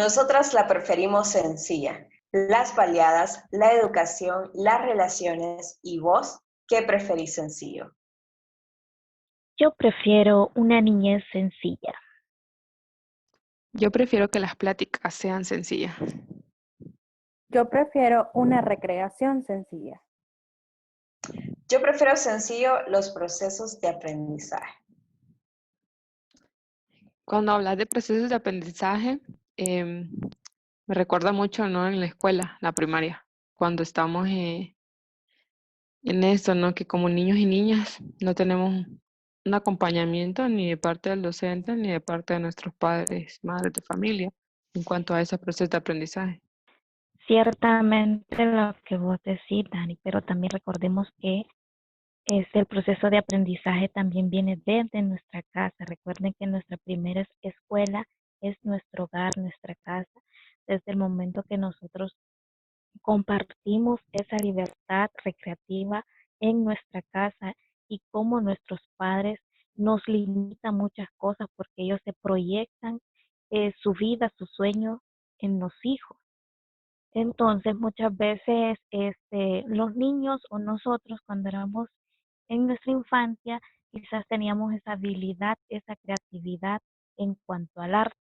Nosotras la preferimos sencilla. Las baleadas, la educación, las relaciones y vos, ¿qué preferís sencillo? Yo prefiero una niñez sencilla. Yo prefiero que las pláticas sean sencillas. Yo prefiero una recreación sencilla. Yo prefiero sencillo los procesos de aprendizaje. Cuando hablas de procesos de aprendizaje, me recuerda mucho, ¿no? En la escuela, la primaria, cuando estamos en eso, ¿no? Que como niños y niñas no tenemos un acompañamiento ni de parte del docente ni de parte de nuestros padres, madres de familia, en cuanto a esos procesos de aprendizaje. Ciertamente lo que vos decís, Dani, pero también recordemos que el proceso de aprendizaje también viene desde nuestra casa. Recuerden que nuestra primera escuela es nuestro hogar, nuestra casa, desde el momento que nosotros compartimos esa libertad recreativa en nuestra casa y cómo nuestros padres nos limitan muchas cosas porque ellos se proyectan su vida, su sueño en los hijos. Entonces, muchas veces los niños o nosotros cuando éramos en nuestra infancia, quizás teníamos esa habilidad, esa creatividad en cuanto al arte,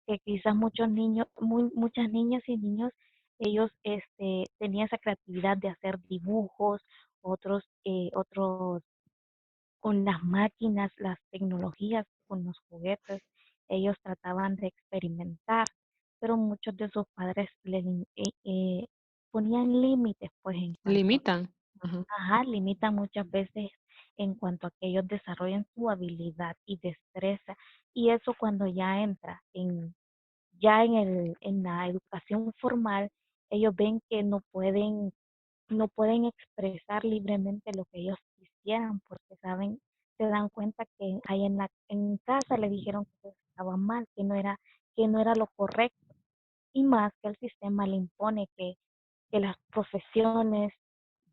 que quizás muchos niños, muchas niñas y niños, ellos tenían esa creatividad de hacer dibujos, otros con las máquinas, las tecnologías, con los juguetes, ellos trataban de experimentar, pero muchos de sus padres ponían límites, pues en cuanto, Limitan. Ajá. limitan muchas veces en cuanto a que ellos desarrollen su habilidad y destreza, y eso cuando ya entra en la educación formal, ellos ven que no pueden expresar libremente lo que ellos quisieran porque se dan cuenta que ahí en casa le dijeron que eso estaba mal, que no era lo correcto, y más que el sistema le impone que las profesiones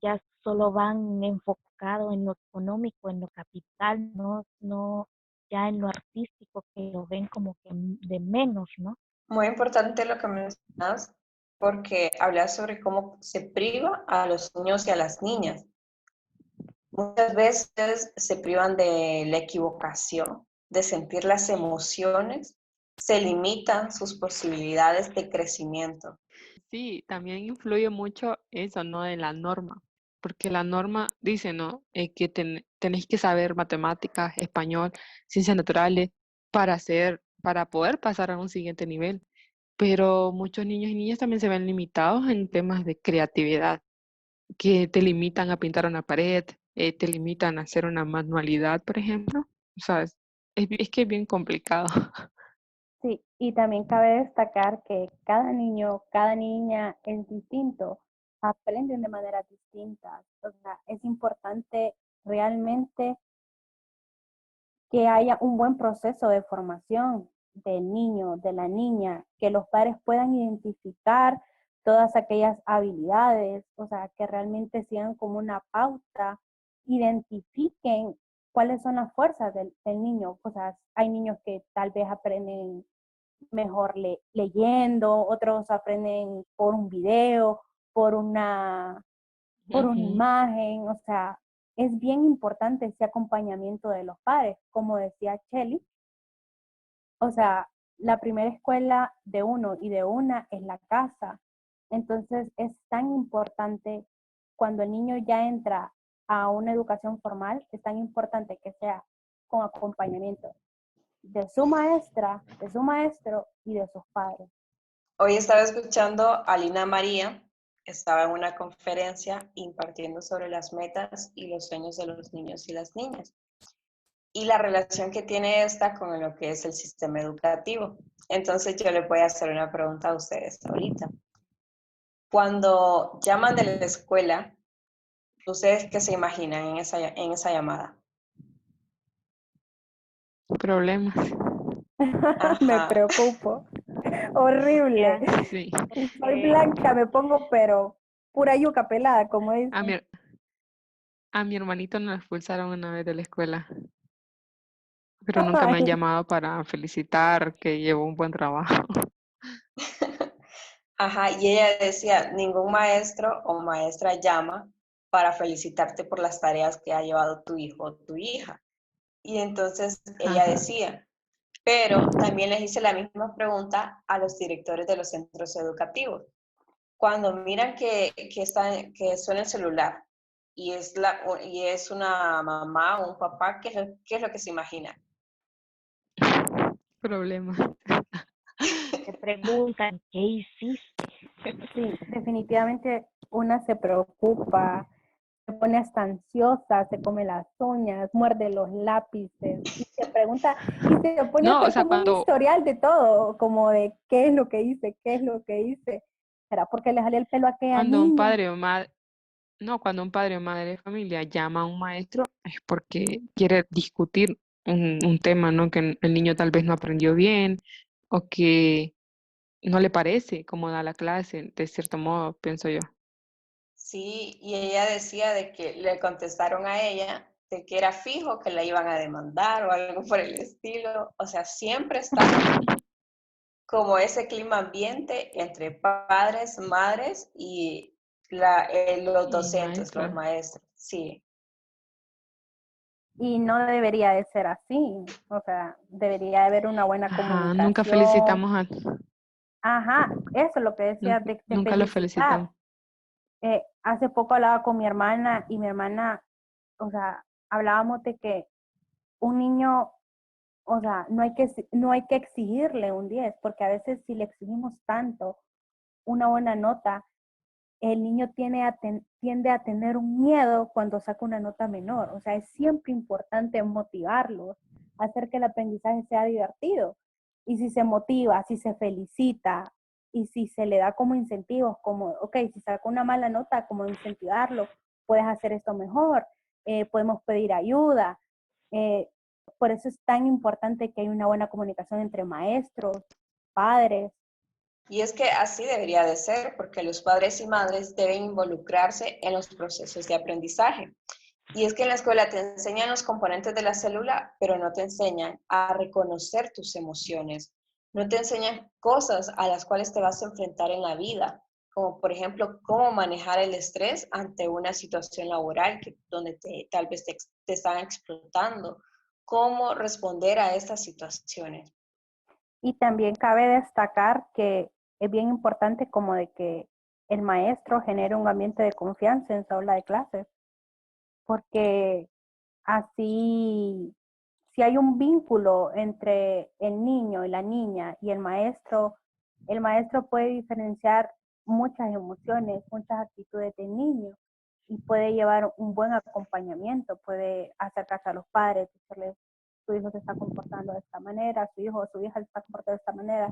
ya solo van enfocado en lo económico, en lo capital, no ya en lo artístico, que lo ven como que de menos, ¿no? Muy importante lo que mencionas porque hablas sobre cómo se priva a los niños y a las niñas. Muchas veces se privan de la equivocación, de sentir las emociones, se limitan sus posibilidades de crecimiento. Sí, también influye mucho eso, ¿no? De la norma, porque la norma dice, ¿no? Que tenéis que saber matemáticas, español, ciencias naturales para poder pasar a un siguiente nivel. Pero muchos niños y niñas también se ven limitados en temas de creatividad, que te limitan a pintar una pared, te limitan a hacer una manualidad, por ejemplo. O sea, es que es bien complicado. Sí, y también cabe destacar que cada niño, cada niña es distinto, aprenden de maneras distintas. O sea, es importante realmente que haya un buen proceso de formación del niño, de la niña, que los padres puedan identificar todas aquellas habilidades, o sea, que realmente sean como una pauta, identifiquen cuáles son las fuerzas del niño. O sea, hay niños que tal vez aprenden mejor leyendo, otros aprenden por un video, por una Ujú. imagen. O sea, es bien importante ese acompañamiento de los padres, como decía Chelly. O sea, la primera escuela de uno y de una es la casa. Entonces es tan importante cuando el niño ya entra a una educación formal, es tan importante que sea con acompañamiento de su maestra, de su maestro y de sus padres. Hoy estaba escuchando a Lina María, estaba en una conferencia impartiendo sobre las metas y los sueños de los niños y las niñas y la relación que tiene esta con lo que es el sistema educativo. Entonces yo le voy a hacer una pregunta a ustedes ahorita. Cuando llaman de la escuela, ¿ustedes qué se imaginan en esa llamada? Problemas. Me Ajá. preocupo. Horrible. Ya Sí. Soy sé. blanca, me pongo, pero pura yuca pelada, como A mi, dicen. a mi hermanito nos expulsaron una vez de la escuela, pero nunca me han Ay, llamado para felicitar que llevó un buen trabajo. Ajá, y ella decía, ningún maestro o maestra llama para felicitarte por las tareas que ha llevado tu hijo o tu hija. Y entonces ella Ajá. decía, pero también les hice la misma pregunta a los directores de los centros educativos. Cuando miran que suena el celular y es una mamá o un papá, qué es lo que se imagina? Problema. Te preguntan, ¿qué hiciste? Sí, definitivamente una se preocupa, se pone hasta ansiosa, se come las uñas, muerde los lápices y se pregunta y se pone a No, o hacer sea, como un cuando, historial de todo, como de qué es lo que hice, qué es lo que hice. ¿Será porque le salió el pelo a aquella cuando un niña? padre o madre, no, cuando un padre o madre de familia llama a un maestro es porque quiere discutir un tema, ¿no? Que el niño tal vez no aprendió bien o que no le parece cómo da la clase, de cierto modo, pienso yo. Sí, y ella decía de que le contestaron a ella de que era fijo que la iban a demandar o algo por el estilo. O sea, siempre está como ese clima ambiente entre padres, madres y los Y docentes, los maestro. maestros. Sí, Y no debería de ser así, o sea, debería haber una buena Ajá, nunca comunicación. felicitamos a, Ajá, eso es lo que decía de nunca lo felicitar. felicitamos. Hace poco hablaba con mi hermana y mi hermana, o sea, hablábamos de que un niño, o sea, no hay que exigirle un 10 porque a veces si le exigimos tanto una buena nota, el niño tiende a tener un miedo cuando saca una nota menor. O sea, es siempre importante motivarlos, hacer que el aprendizaje sea divertido. Y si se motiva, si se felicita y si se le da como incentivos, como, ok, si saca una mala nota, como incentivarlo, puedes hacer esto mejor, podemos pedir ayuda. Eh, por eso es tan importante que haya una buena comunicación entre maestros, padres. y es que así debería de ser, porque los padres y madres deben involucrarse en los procesos de aprendizaje. Y es que en la escuela te enseñan los componentes de la célula, pero no te enseñan a reconocer tus emociones. No te enseñan cosas a las cuales te vas a enfrentar en la vida, como por ejemplo cómo manejar el estrés ante una situación laboral donde tal vez te están explotando, cómo responder a estas situaciones. Y también cabe destacar que es bien importante como de que el maestro genere un ambiente de confianza en su aula de clases, porque así, si hay un vínculo entre el niño y la niña y el maestro puede diferenciar muchas emociones, muchas actitudes del niño y puede llevar un buen acompañamiento, puede acercarse a los padres, decirles, su hijo se está comportando de esta manera, su hijo o su hija se está comportando de esta manera,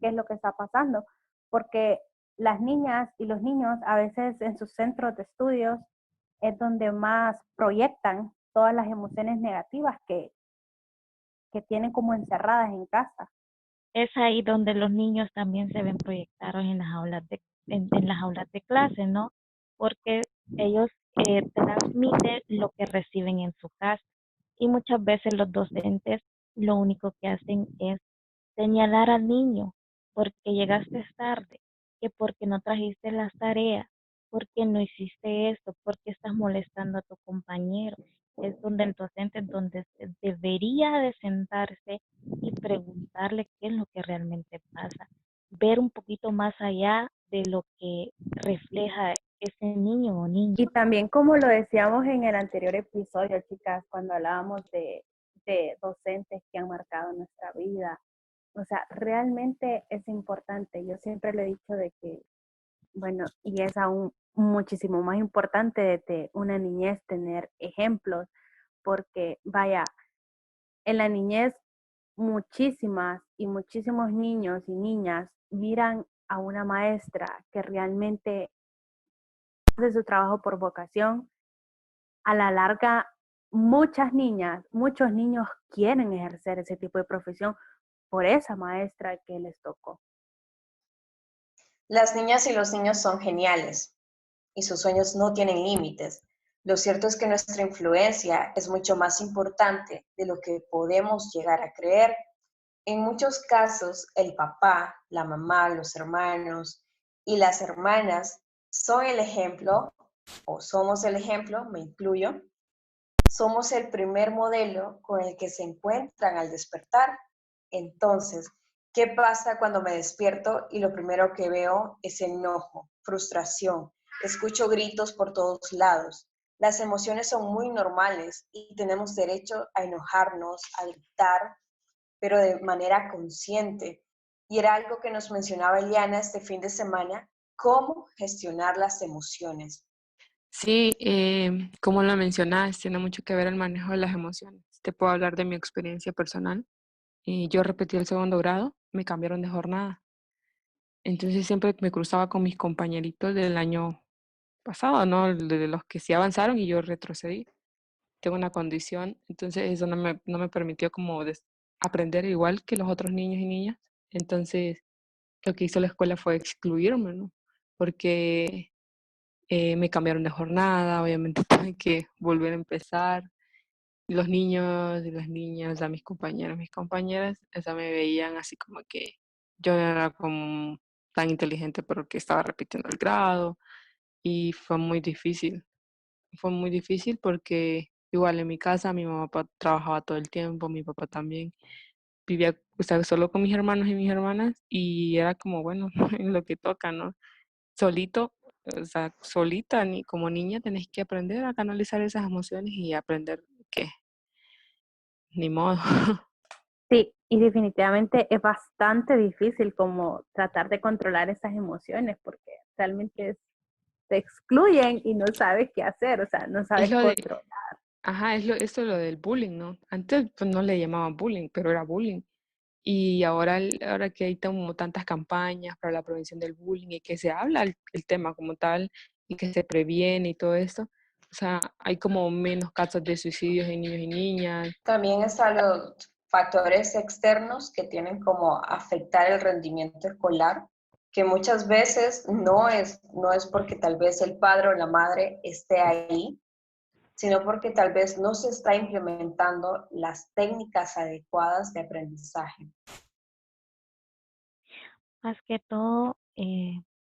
qué es lo que está pasando, porque las niñas y los niños a veces en sus centros de estudios es donde más proyectan todas las emociones negativas que tienen como encerradas en casa. Es ahí donde los niños también se ven proyectados en las aulas en las aulas de clase, ¿no? Porque ellos transmiten lo que reciben en su casa. Y muchas veces los docentes lo único que hacen es señalar al niño porque llegaste tarde, que porque no trajiste las tareas, porque no hiciste esto, porque estás molestando a tu compañero. Es donde el docente donde debería de sentarse y preguntarle qué es lo que realmente pasa, ver un poquito más allá de lo que refleja ese niño o niña. Y también como lo decíamos en el anterior episodio, chicas, cuando hablábamos de docentes que han marcado nuestra vida, o sea, realmente es importante. Yo siempre le he dicho de que, bueno, y es aún muchísimo más importante de una niñez tener ejemplos, porque vaya, en la niñez muchísimas y muchísimos niños y niñas miran a una maestra que realmente hace su trabajo por vocación. A la larga, muchas niñas, muchos niños quieren ejercer ese tipo de profesión por esa maestra que les tocó. Las niñas y los niños son geniales y sus sueños no tienen límites. Lo cierto es que nuestra influencia es mucho más importante de lo que podemos llegar a creer. En muchos casos, el papá, la mamá, los hermanos y las hermanas son el ejemplo, o somos el ejemplo, me incluyo, somos el primer modelo con el que se encuentran al despertar. Entonces, ¿qué pasa cuando me despierto y lo primero que veo es enojo, frustración? Escucho gritos por todos lados. Las emociones son muy normales y tenemos derecho a enojarnos, a gritar, pero de manera consciente. Y era algo que nos mencionaba Eliana este fin de semana, cómo gestionar las emociones. Sí, como lo mencionas, tiene mucho que ver el manejo de las emociones. Te puedo hablar de mi experiencia personal. Yo repetí el segundo grado, me cambiaron de jornada. Entonces siempre me cruzaba con mis compañeritos del año pasado, ¿no? De los que sí avanzaron y yo retrocedí. Tengo una condición, entonces eso no me permitió como aprender igual que los otros niños y niñas. Entonces lo que hizo la escuela fue excluirme, ¿no? Porque me cambiaron de jornada, obviamente tuve que volver a empezar. Los niños y las niñas, a mis compañeros, mis compañeras, o sea, me veían así como que yo era como tan inteligente, pero que estaba repitiendo el grado y fue muy difícil. Fue muy difícil porque igual en mi casa mi mamá trabajaba todo el tiempo, mi papá también. Vivía, o sea, solo con mis hermanos y mis hermanas y era como, bueno, en lo que toca, ¿no? Solito, o sea, solita, ni como niña tenés que aprender a canalizar esas emociones y aprender que ni modo. Sí, y definitivamente es bastante difícil como tratar de controlar esas emociones porque realmente te excluyen y no sabes qué hacer, o sea, no Es sabes lo de, controlar. ajá, esto es lo del bullying, ¿no? Antes pues, no le llamaban bullying, pero era bullying. Y ahora, ahora que hay como tantas campañas para la prevención del bullying y que se habla el tema como tal y que se previene y todo esto, o sea, hay como menos casos de suicidios en niños y niñas. También están los factores externos que tienen como afectar el rendimiento escolar, que muchas veces no es porque tal vez el padre o la madre esté ahí, sino porque tal vez no se está implementando las técnicas adecuadas de aprendizaje. Más que todo,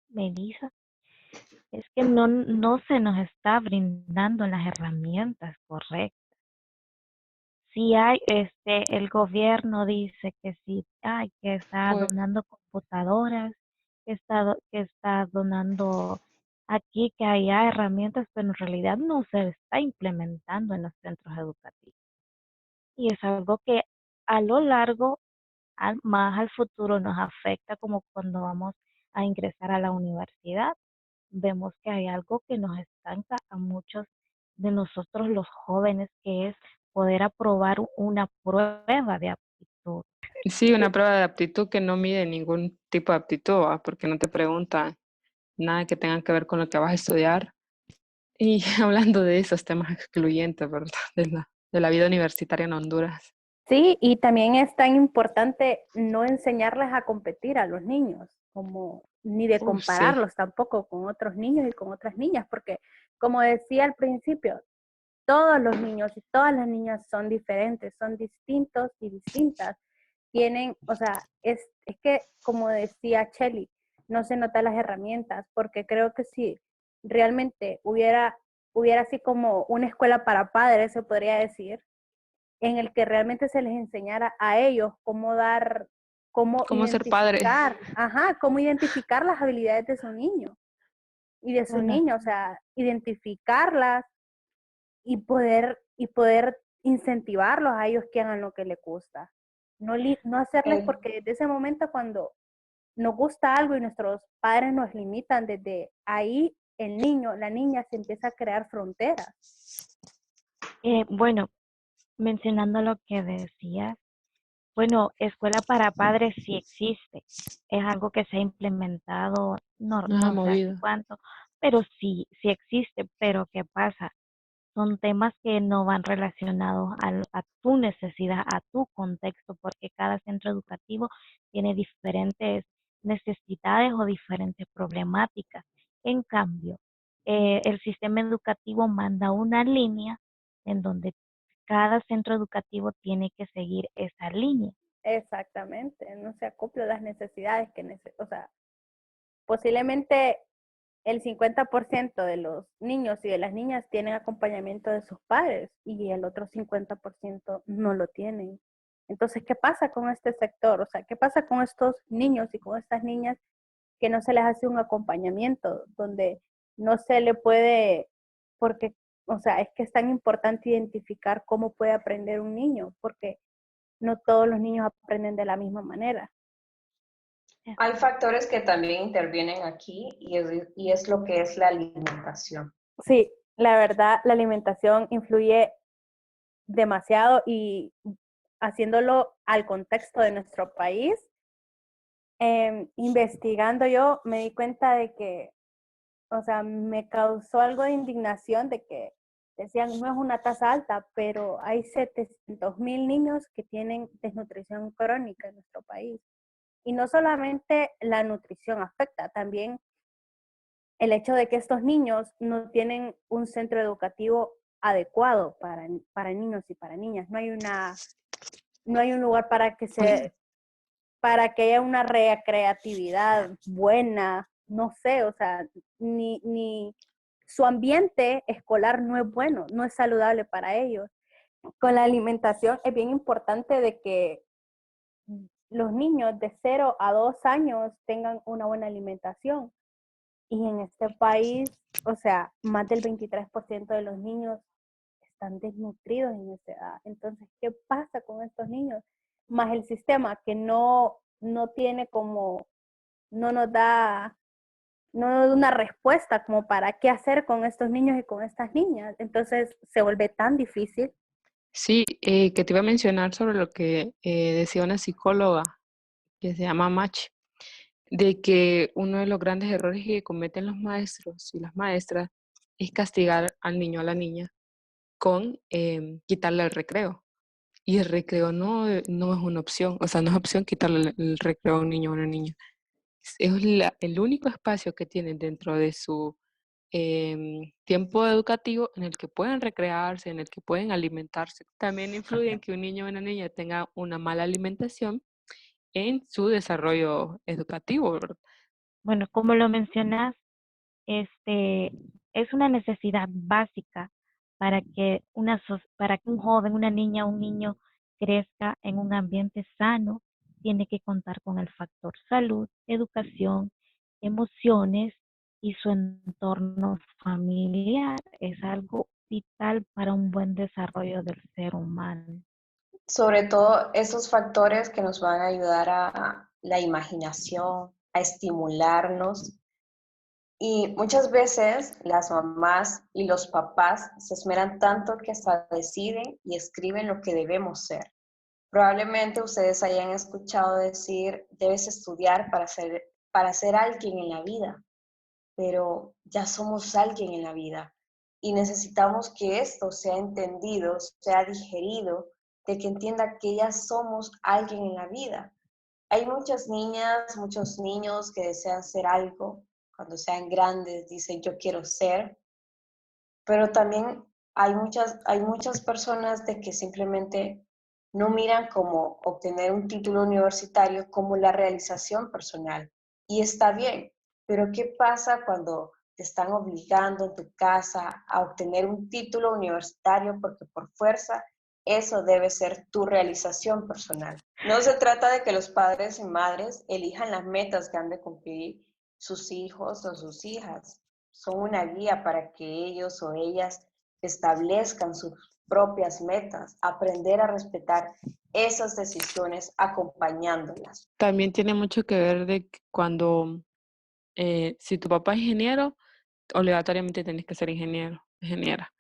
Melissa, es que no se nos está brindando las herramientas correctas. Si hay, el gobierno dice que sí, hay que está Pues donando computadoras, que está donando aquí, que haya herramientas, pero en realidad no se está implementando en los centros educativos. Y es algo que a lo largo, más al futuro, nos afecta como cuando vamos a ingresar a la universidad. Vemos que hay algo que nos estanca a muchos de nosotros los jóvenes, que es poder aprobar una prueba de aptitud. sí, una prueba de aptitud que no mide ningún tipo de aptitud, ¿va? Porque no te pregunta nada que tenga que ver con lo que vas a estudiar. Y hablando de esos temas excluyentes, ¿verdad? De la vida universitaria en Honduras. Sí, y también es tan importante no enseñarles a competir a los niños, como ni de Sí. compararlos tampoco con otros niños y con otras niñas, porque como decía al principio, todos los niños y todas las niñas son diferentes, son distintos y distintas. Tienen, o sea, es que como decía Chelly, no se notan las herramientas, porque creo que si realmente hubiera así como una escuela para padres, se podría decir, en el que realmente se les enseñara a ellos cómo ¿Cómo ser padre? identificar, ajá, cómo identificar las habilidades de su niño y de su Bueno, niña, o sea, identificarlas y poder incentivarlos a ellos que hagan lo que les gusta. No hacerles Eh, porque desde ese momento cuando nos gusta algo y nuestros padres nos limitan, desde ahí el niño, la niña se empieza a crear fronteras. bueno, mencionando lo que decías, bueno, escuela para padres sí existe. Es algo que se ha implementado, no, Nos ha no sé hace movido. cuánto, pero sí existe. Pero ¿qué pasa? Son temas que no van relacionados a tu necesidad, a tu contexto, porque cada centro educativo tiene diferentes necesidades o diferentes problemáticas. En cambio, el sistema educativo manda una línea en donde cada centro educativo tiene que seguir esa línea. Exactamente, no se acopla a las necesidades o sea, posiblemente el 50% de los niños y de las niñas tienen acompañamiento de sus padres y el otro 50% no lo tienen. Entonces, ¿qué pasa con este sector? O sea, ¿qué pasa con estos niños y con estas niñas que no se les hace un acompañamiento, donde no se le puede, porque, o sea, es que es tan importante identificar cómo puede aprender un niño, porque no todos los niños aprenden de la misma manera. Hay factores que también intervienen aquí y es lo que es la alimentación. Sí, la verdad, la alimentación influye demasiado y haciéndolo al contexto de nuestro país, investigando yo me di cuenta de que, o sea, me causó algo de indignación de que decían, no es una tasa alta, pero hay 700,000 niños que tienen desnutrición crónica en nuestro país. Y no solamente la nutrición afecta, también el hecho de que estos niños no tienen un centro educativo adecuado para niños y para niñas. No hay un lugar para que haya una recreatividad buena, no sé, o sea, ni su ambiente escolar no es bueno, no es saludable para ellos. Con la alimentación es bien importante de que los niños de 0 a 2 años tengan una buena alimentación. Y en este país, o sea, más del 23% de los niños están desnutridos en esa edad. Entonces, ¿qué pasa con estos niños? Más el sistema que no tiene como, no nos da, no nos da una respuesta como para qué hacer con estos niños y con estas niñas. Entonces, se vuelve tan difícil. Sí, que te iba a mencionar sobre lo que decía una psicóloga que se llama Mach, de que uno de los grandes errores que cometen los maestros y las maestras es castigar al niño o a la niña con quitarle el recreo. Y el recreo no es una opción, o sea, no es opción quitarle el recreo a un niño o a una niña. Es el único espacio que tienen dentro de su tiempo educativo en el que pueden recrearse, en el que pueden alimentarse. También influye en que un niño o una niña tenga una mala alimentación en su desarrollo educativo, ¿verdad? Bueno, como lo mencionas, este, es una necesidad básica para que un joven, una niña, un niño crezca en un ambiente sano, tiene que contar con el factor salud, educación, emociones y su entorno familiar. Es algo vital para un buen desarrollo del ser humano. Sobre todo esos factores que nos van a ayudar a la imaginación, a estimularnos. Y muchas veces las mamás y los papás se esmeran tanto que hasta deciden y escriben lo que debemos ser. Probablemente ustedes hayan escuchado decir, debes estudiar para ser alguien en la vida, pero ya somos alguien en la vida y necesitamos que esto sea entendido, sea digerido, de que entienda que ya somos alguien en la vida. Hay muchas niñas, muchos niños que desean ser algo, cuando sean grandes dicen yo quiero ser, pero también hay muchas personas de que simplemente no miran como obtener un título universitario como la realización personal. Y está bien, pero ¿qué pasa cuando te están obligando en tu casa a obtener un título universitario porque por fuerza eso debe ser tu realización personal? No se trata de que los padres y madres elijan las metas que han de cumplir sus hijos o sus hijas. Son una guía para que ellos o ellas establezcan sus propias metas, aprender a respetar esas decisiones acompañándolas. También tiene mucho que ver de que cuando, si tu papá es ingeniero, obligatoriamente tenés que ser ingeniero, ingeniera.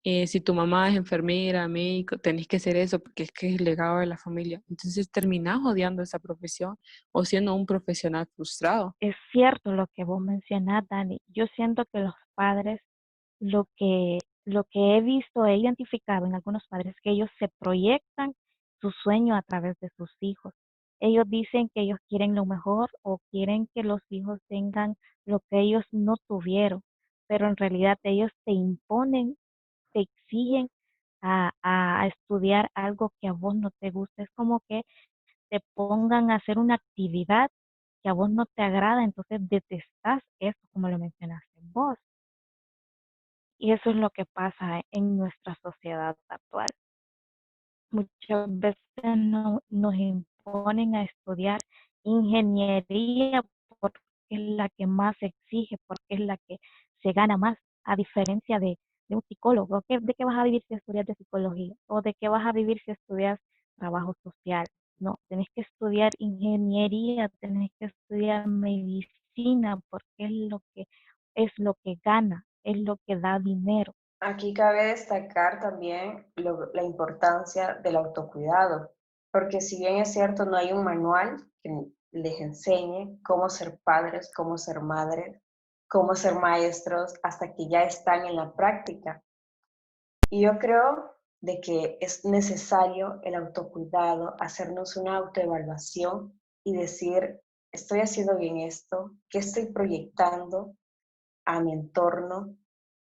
Si tu mamá es enfermera, médico, tenés que ser eso porque es que es el legado de la familia. Entonces terminás odiando esa profesión o siendo un profesional frustrado. Es cierto lo que vos mencionás, Dani. Yo siento que los padres, lo que he visto, he identificado en algunos padres, que ellos se proyectan su sueño a través de sus hijos. Ellos dicen que ellos quieren lo mejor o quieren que los hijos tengan lo que ellos no tuvieron, pero en realidad ellos te imponen, te exigen a estudiar algo que a vos no te gusta. Es como que te pongan a hacer una actividad que a vos no te agrada, entonces detestás eso, como lo mencionaste vos. Y eso es lo que pasa en nuestra sociedad actual. Muchas veces nos imponen a estudiar ingeniería porque es la que más se exige, porque es la que se gana más, a diferencia de un psicólogo. ¿De qué vas a vivir si estudias de psicología? ¿O de qué vas a vivir si estudias trabajo social? No, tenés que estudiar ingeniería, tenés que estudiar medicina, porque es lo que gana, es lo que da dinero. Aquí cabe destacar también la importancia del autocuidado, porque si bien es cierto, no hay un manual que les enseñe cómo ser padres, cómo ser madres, cómo ser maestros, hasta que ya están en la práctica. Y yo creo de que es necesario el autocuidado, hacernos una autoevaluación y decir, ¿estoy haciendo bien esto? ¿Qué estoy proyectando a mi entorno?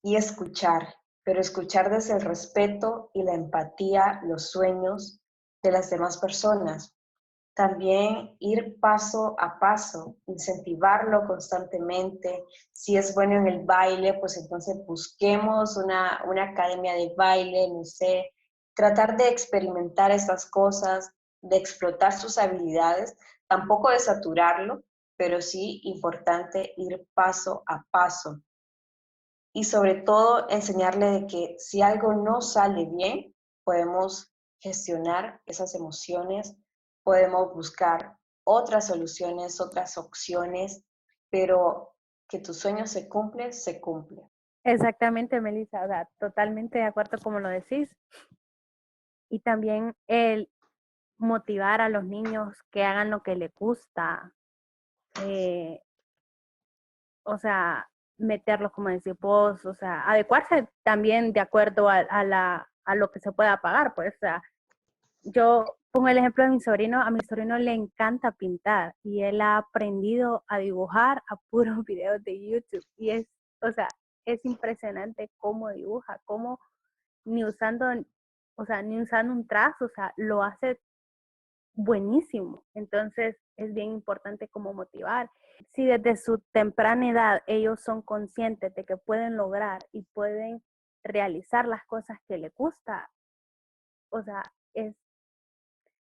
Y escuchar, pero escuchar desde el respeto y la empatía, los sueños de las demás personas. También ir paso a paso, incentivarlo constantemente. Si es bueno en el baile, pues entonces busquemos una academia de baile, no sé, tratar de experimentar estas cosas, de explotar sus habilidades, tampoco de saturarlo, pero sí importante ir paso a paso. Y sobre todo enseñarle de que si algo no sale bien, podemos gestionar esas emociones, podemos buscar otras soluciones, otras opciones, pero que tu sueño se cumple, se cumple. Exactamente, Melissa, o sea, totalmente de acuerdo como lo decís. Y también el motivar a los niños que hagan lo que les gusta, eh, o sea, meterlos, como decís vos, o sea, adecuarse también de acuerdo a lo que se pueda pagar, pues, o sea, yo pongo el ejemplo de mi sobrino, a mi sobrino le encanta pintar y él ha aprendido a dibujar a puros videos de YouTube y es, o sea, es impresionante cómo dibuja, cómo ni usando, o sea, ni usando un trazo, o sea, lo hace buenísimo. Entonces es bien importante como motivar. Si desde su temprana edad ellos son conscientes de que pueden lograr y pueden realizar las cosas que les gusta, o sea, es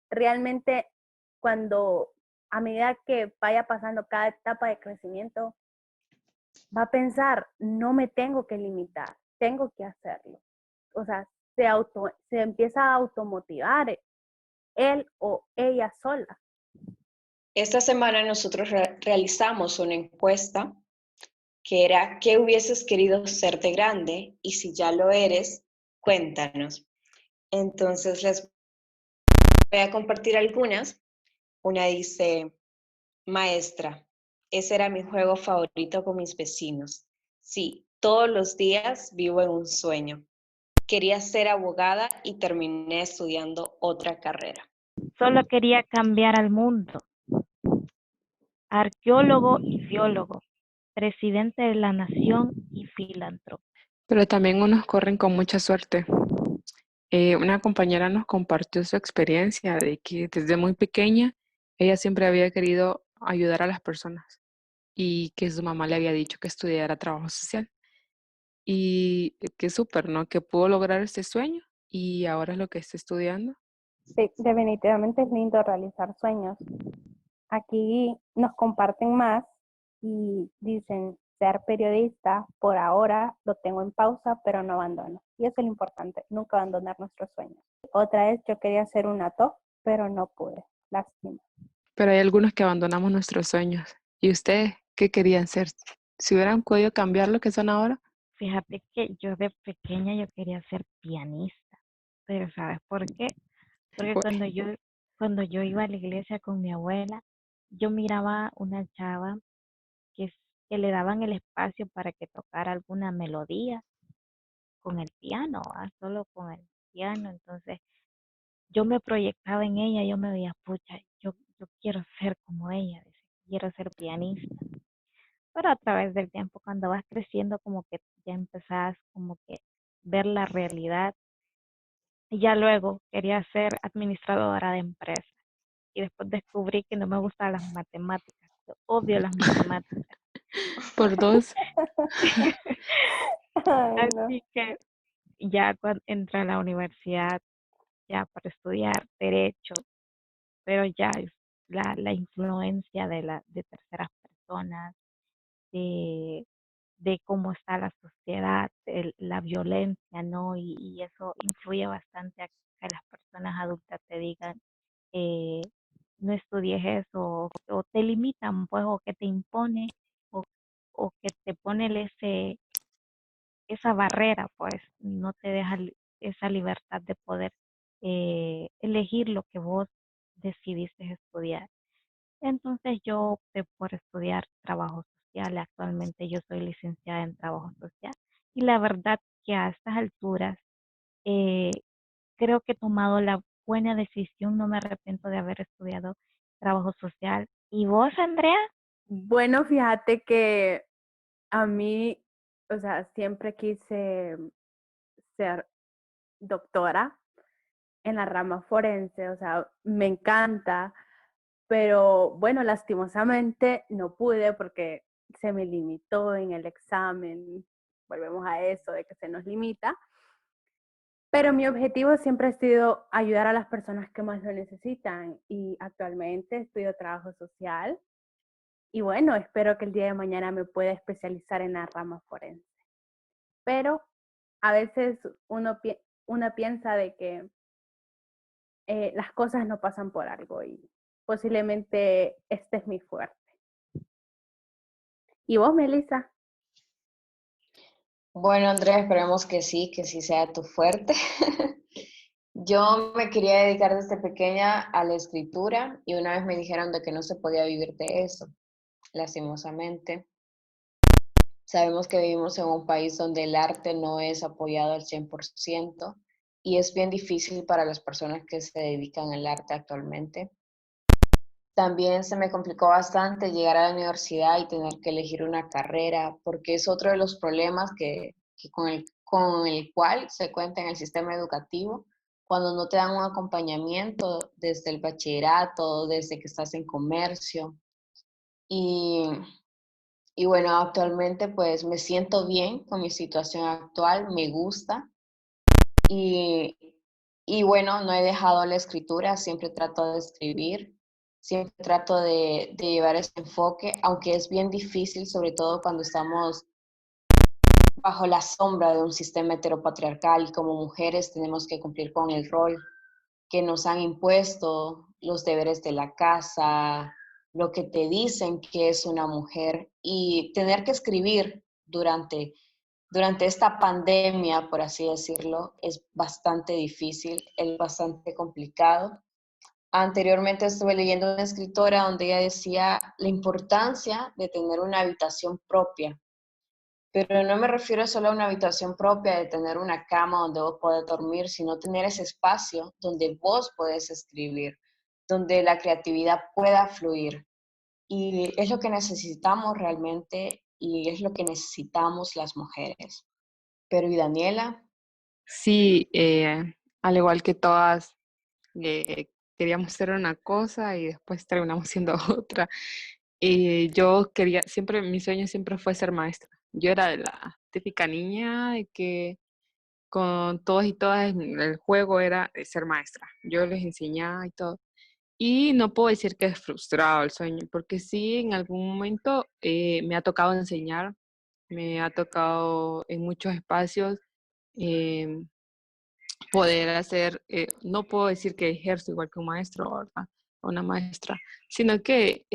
realmente cuando a medida que vaya pasando cada etapa de crecimiento, va a pensar, no me tengo que limitar, tengo que hacerlo. O sea, se empieza a automotivar él o ella sola. Esta semana nosotros realizamos una encuesta que era ¿qué hubieses querido ser de grande? Y si ya lo eres, cuéntanos. Entonces les voy a compartir algunas. Una dice, maestra, ese era mi juego favorito con mis vecinos. Sí, todos los días vivo en un sueño. Quería ser abogada y terminé estudiando otra carrera. Solo quería cambiar al mundo. Arqueólogo y biólogo, presidente de la nación y filántropo. Pero también unos corren con mucha suerte. Una compañera nos compartió su experiencia de que desde muy pequeña ella siempre había querido ayudar a las personas y que su mamá le había dicho que estudiara trabajo social. Y qué súper, ¿no? Que pudo lograr este sueño y ahora es lo que está estudiando. Sí, definitivamente es lindo realizar sueños. Aquí nos comparten más y dicen, ser periodista por ahora lo tengo en pausa, pero no abandono. Y eso es lo importante, nunca abandonar nuestros sueños. Otra vez yo quería ser una top, pero no pude, lástima. Pero hay algunos que abandonamos nuestros sueños. ¿Y ustedes qué querían ser? Si hubieran podido cambiar lo que son ahora. Fíjate que yo de pequeña yo quería ser pianista, pero ¿sabes por qué? Porque Pues, cuando yo iba a la iglesia con mi abuela, yo miraba una chava que, que le daban el espacio para que tocara alguna melodía con el piano, solo con el piano. Entonces yo me proyectaba en ella, yo me veía, pucha, yo quiero ser como ella, decía, quiero ser pianista. Pero a través del tiempo, cuando vas creciendo, como que ya empezás como que ver la realidad. Y ya luego quería ser administradora de empresas. y después descubrí que no me gustan las matemáticas. Yo odio las matemáticas. Por dos. Ay, no. Así que ya cuando entré a la universidad, ya para estudiar derecho, pero ya es la influencia de terceras personas, de, de cómo está la sociedad, la violencia, ¿no? Y eso influye bastante a que las personas adultas te digan, eh, no estudies eso, o te limitan, pues, o que te impone, o, o que te pone esa barrera, pues, no te deja esa libertad de poder elegir lo que vos decidiste estudiar. Entonces yo opté por estudiar trabajo social. Actualmente yo soy licenciada en trabajo social y la verdad que a estas alturas eh, creo que he tomado la buena decisión. No me arrepiento de haber estudiado trabajo social. ¿Y vos, Andrea? Bueno, fíjate que a mí, o sea, siempre quise ser doctora en la rama forense, o sea, me encanta, pero bueno, lastimosamente no pude porque se me limitó en el examen. Volvemos a eso de que se nos limita. Pero mi objetivo siempre ha sido ayudar a las personas que más lo necesitan y actualmente estudio trabajo social y bueno, espero que el día de mañana me pueda especializar en la rama forense. Pero a veces uno piensa de que las cosas no pasan por algo y posiblemente este es mi fuerte. ¿Y vos, Melissa? Bueno, Andrea, esperemos que sí sea tu fuerte. Yo me quería dedicar desde pequeña a la escritura y una vez me dijeron de que no se podía vivir de eso, lastimosamente. Sabemos que vivimos en un país donde el arte no es apoyado al 100% y es bien difícil para las personas que se dedican al arte actualmente. También se me complicó bastante llegar a la universidad y tener que elegir una carrera, porque es otro de los problemas que con el cual se cuenta en el sistema educativo, cuando no te dan un acompañamiento desde el bachillerato, desde que estás en comercio. Y, y bueno, actualmente pues me siento bien con mi situación actual, me gusta. Y, y bueno, no he dejado la escritura, siempre trato de escribir, siempre trato de llevar ese enfoque, aunque es bien difícil, sobre todo cuando estamos bajo la sombra de un sistema heteropatriarcal y como mujeres tenemos que cumplir con el rol que nos han impuesto, los deberes de la casa, lo que te dicen que es una mujer y tener que escribir durante esta pandemia, por así decirlo, es bastante difícil, es bastante complicado. Anteriormente estuve leyendo una escritora donde ella decía la importancia de tener una habitación propia, pero no me refiero solo a una habitación propia, de tener una cama donde vos podés dormir, sino tener ese espacio donde vos podés escribir, donde la creatividad pueda fluir. Y es lo que necesitamos realmente y es lo que necesitamos las mujeres. Pero ¿y Daniela? Sí, al igual que todas, queríamos ser una cosa y después terminamos siendo otra. Y yo quería, siempre, mi sueño siempre fue ser maestra. Yo era de la típica niña de que con todos y todas el juego era ser maestra. Yo les enseñaba y todo. Y no puedo decir que es frustrado el sueño, porque sí, en algún momento me ha tocado enseñar, me ha tocado en muchos espacios em, poder hacer, no puedo decir que ejerzo igual que un maestro, ¿verdad? O una maestra, sino que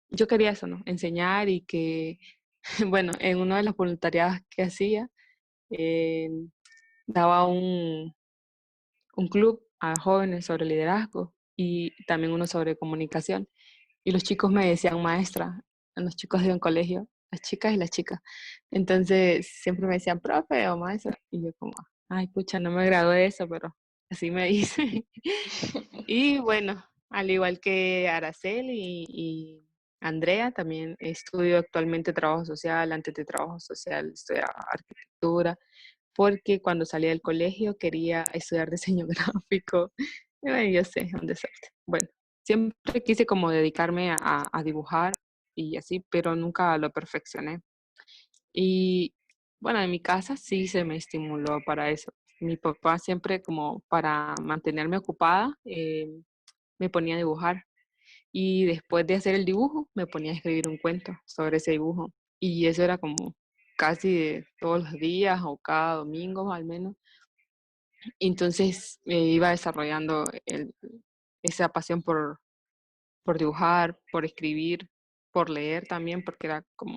yo quería eso, ¿no? Enseñar y que, bueno, en uno de los voluntariados que hacía, eh, daba un club a jóvenes sobre liderazgo y también uno sobre comunicación. Y los chicos me decían maestra, a los chicos de un colegio, las chicas y las chicas. Entonces siempre me decían profe o maestra. Y yo como, ay, pucha, no me gradué de eso, pero así me dice. Y bueno, al igual que Araceli y Andrea, también estudio actualmente trabajo social, antes de trabajo social estudiaba arquitectura, porque cuando salí del colegio quería estudiar diseño gráfico. Y bueno, yo sé, un desastre. Bueno, siempre quise como dedicarme a dibujar y así, pero nunca lo perfeccioné. Y bueno, en mi casa sí se me estimuló para eso. Mi papá siempre como para mantenerme ocupada me ponía a dibujar y después de hacer el dibujo me ponía a escribir un cuento sobre ese dibujo. Y eso era como casi de todos los días o cada domingo al menos. Entonces iba desarrollando esa pasión por dibujar, por escribir, por leer también, porque era como,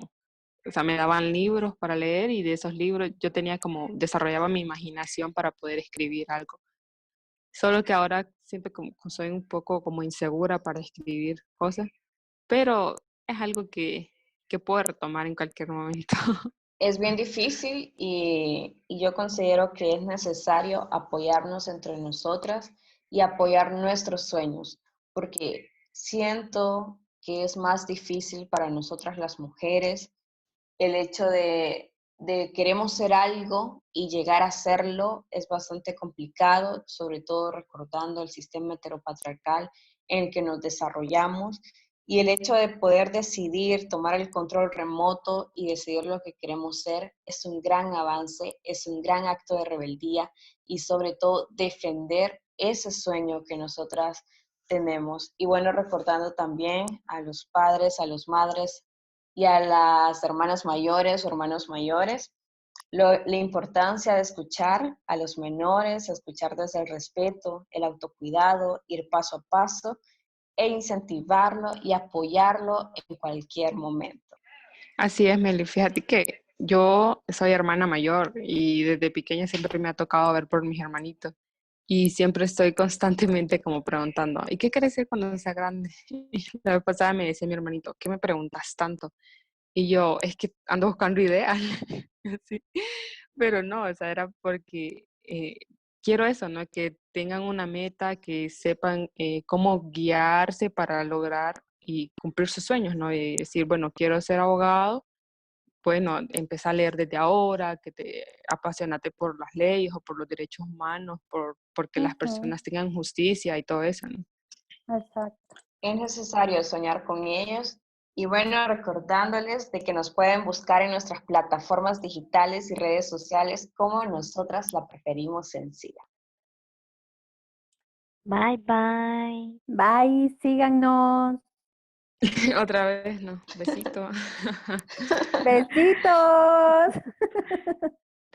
o sea, me daban libros para leer y de esos libros yo tenía como, desarrollaba mi imaginación para poder escribir algo. Solo que ahora siempre como, soy un poco como insegura para escribir cosas, pero es algo que puedo retomar en cualquier momento. Es bien difícil y yo considero que es necesario apoyarnos entre nosotras y apoyar nuestros sueños, porque siento que es más difícil para nosotras las mujeres el hecho de queremos ser algo y llegar a serlo es bastante complicado, sobre todo recordando el sistema heteropatriarcal en el que nos desarrollamos y el hecho de poder decidir, tomar el control remoto y decidir lo que queremos ser es un gran avance, es un gran acto de rebeldía y sobre todo defender ese sueño que nosotras tenemos. Y bueno, recordando también a los padres, a las madres, y a las hermanas mayores o hermanos mayores, la importancia de escuchar a los menores, escuchar desde el respeto, el autocuidado, ir paso a paso e incentivarlo y apoyarlo en cualquier momento. Así es, Meli. Fíjate que yo soy hermana mayor y desde pequeña siempre me ha tocado ver por mis hermanitos. Y siempre estoy constantemente como preguntando, ¿y qué quieres ser cuando sea grande? Y la vez pasada me decía mi hermanito, ¿qué me preguntas tanto? Y yo, es que ando buscando ideas. Sí. Pero no, o sea, era porque quiero eso, ¿no? Que tengan una meta, que sepan cómo guiarse para lograr y cumplir sus sueños, ¿no? Y decir, bueno, quiero ser abogado, bueno, empezar a leer desde ahora, que te apasionate por las leyes o por los derechos humanos, porque las Ujú, personas tengan justicia y todo eso, ¿no? exacto. Es necesario soñar con ellos y bueno, recordándoles de que nos pueden buscar en nuestras plataformas digitales y redes sociales como nosotras la preferimos sencilla. Bye, bye. Bye, síganos. Otra vez, ¿no? Besito. Besitos.